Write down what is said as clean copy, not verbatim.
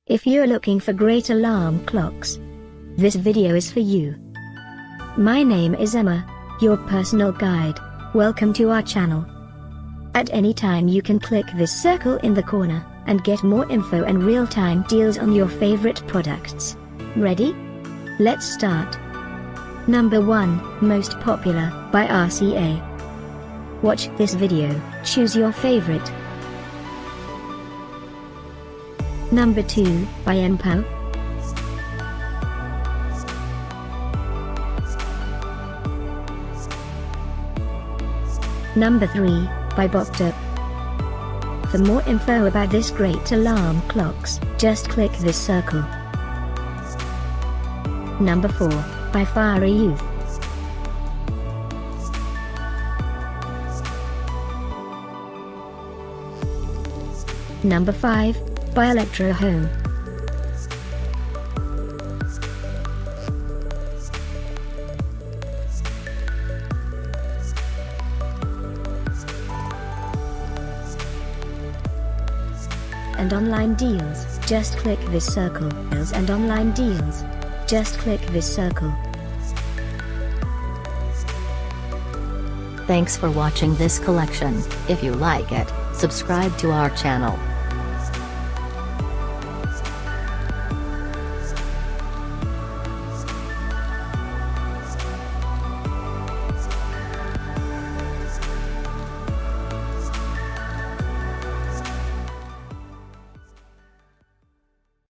If you're looking for great alarm clocks, this video is for you. My name is Emma, your personal guide. Welcome to our channel. At any time you can click this circle in the corner, and get more info and real-time deals on your favorite products. Ready? Let's start. Number 1, Most Popular, by RCA. Watch this video, choose your favorite. Number 2, by Mpow. Number 3, by BOCTOP. For more info about this great alarm clocks, just click this circle. Number 4, by RCA. Number 5, by Electrohome. And online deals, just click this circle. And online deals, just click this circle. Thanks for watching this collection. If you like it, subscribe to our channel.